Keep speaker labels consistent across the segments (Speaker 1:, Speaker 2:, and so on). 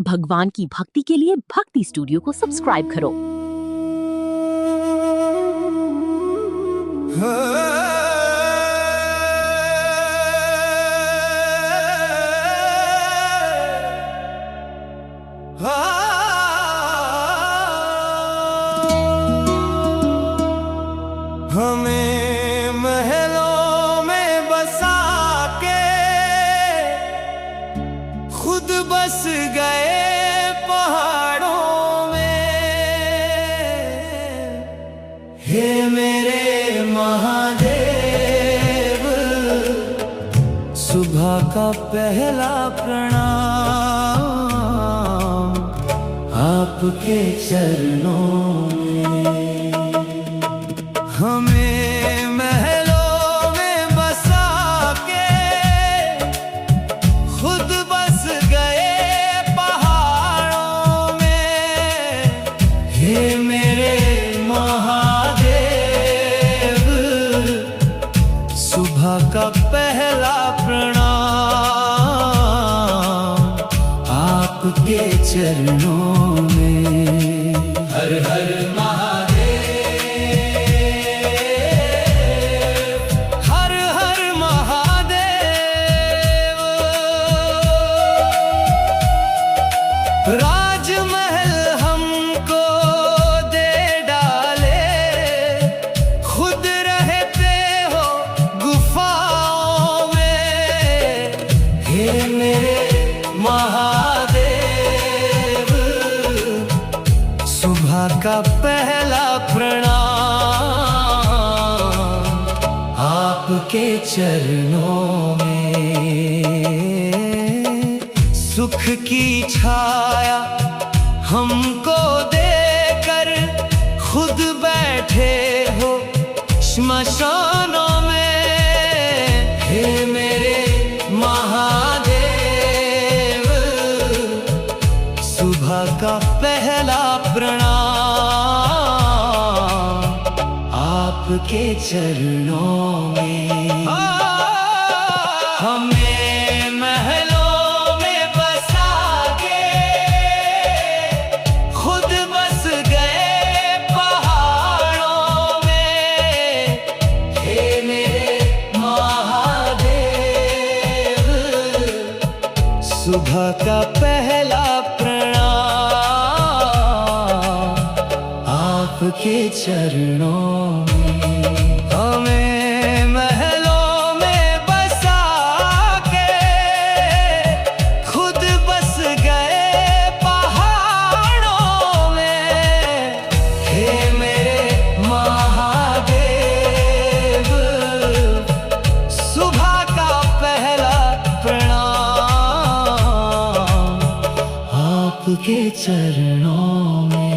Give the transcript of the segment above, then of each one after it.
Speaker 1: भगवान की भक्ति के लिए भक्ति स्टूडियो को सब्सक्राइब करो।
Speaker 2: हमें महलों में बसा के खुद बस गए पहाड़ों में। हे मेरे महादेव, सुबह का पहला प्रणाम आपके चरणों में। हमें महलों में बसा के खुद बस गए पहाड़ों में। हे मेरे महादेव, सुबह का पहला प्रणाम आपके चरणों में। हर हर राजमहल हमको दे डाले, खुद रहते हो गुफाओं में। हे मेरे महादेव, सुबह का पहला प्रणाम आपके चरणों में। सुख की छाया हमको देकर खुद बैठे हो श्मशानों में। हे मेरे महादेव, सुबह का पहला प्रणाम आपके चरणों में। हमें महलों में बसा के खुद बस गए पहाड़ों में। हे मेरे महादेव, सुबह का पहला प्रणाम आपके चरणों में। हमें महलों में बसा के खुद बस गए पहाड़ों में। हे मेरे महादेव, सुबह का पहला प्रणाम आपके चरणों में।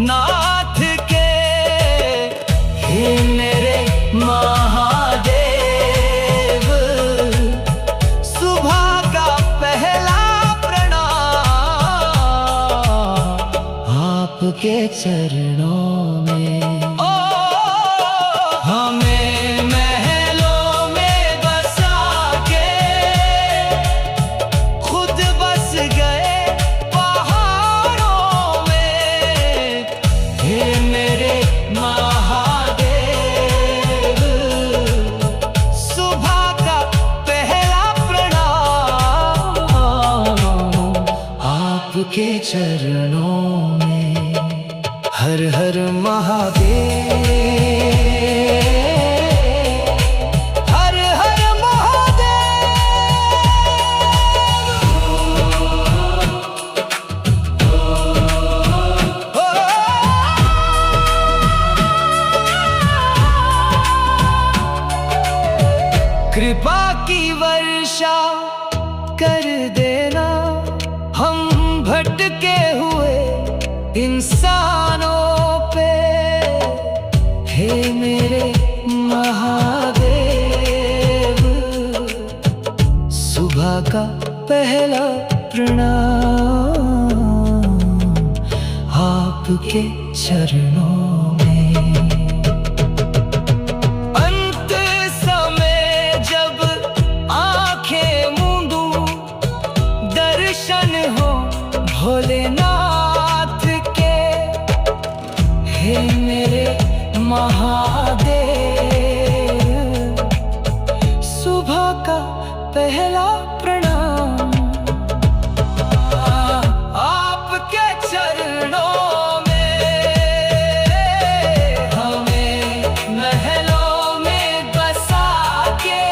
Speaker 2: नाथ के, हे मेरे महादेव, सुबह का पहला प्रणाम आपके चरणों में। ओ हमें महलों में बसा के खुद बस गए पहाड़ों में। हे मेरे महादेव, सुबह का पहला प्रणाम आपके चरणों में। हर हर महादेव, हर हर कृपा की वर्षा कर देना हम भटके हुए इंसानों पे। हे मेरे महादेव, सुबह का पहला प्रणाम आपके चरणों में। हे मेरे महादेव, सुबह का पहला प्रणाम आपके चरणों में, हमें महलों में बसा के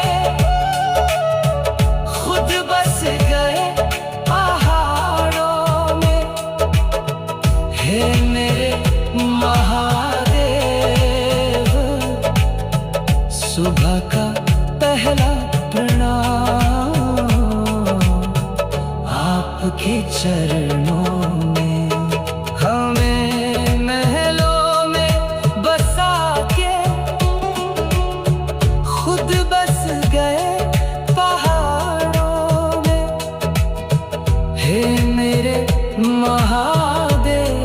Speaker 2: खुद बस गए पहाड़ों में। हे मेरे महादेव, सुबह का पहला प्रणाम आपके चरणों में, हमें महलों में बसा के खुद बस गए पहाड़ों में। हे मेरे महादेव,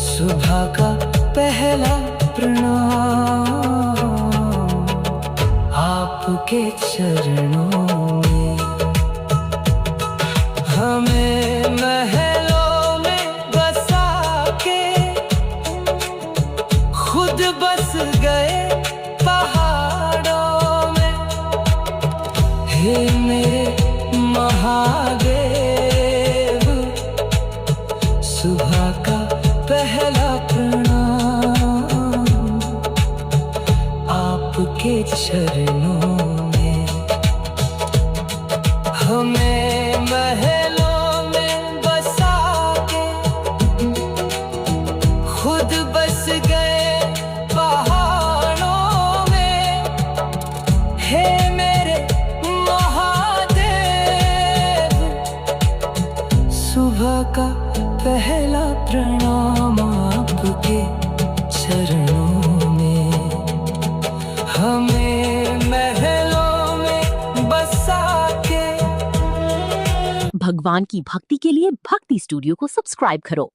Speaker 2: सुबह का पहला प्रणाम आपके चरणों में, हमें महलों में बसा के खुद बस गए पहाड़ों में। हे मेरे महादेव, सुबह का पहला प्रणाम आपके चरणों में, हमें महलों में बसा के खुद बस गए पहाड़ों में। हे मेरे महादेव, सुबह का पहला प्रणाम आपके चरणों में, हमें महलों में बसा के।
Speaker 1: भगवान की भक्ति के लिए भक्ति स्टूडियो को सब्सक्राइब करो।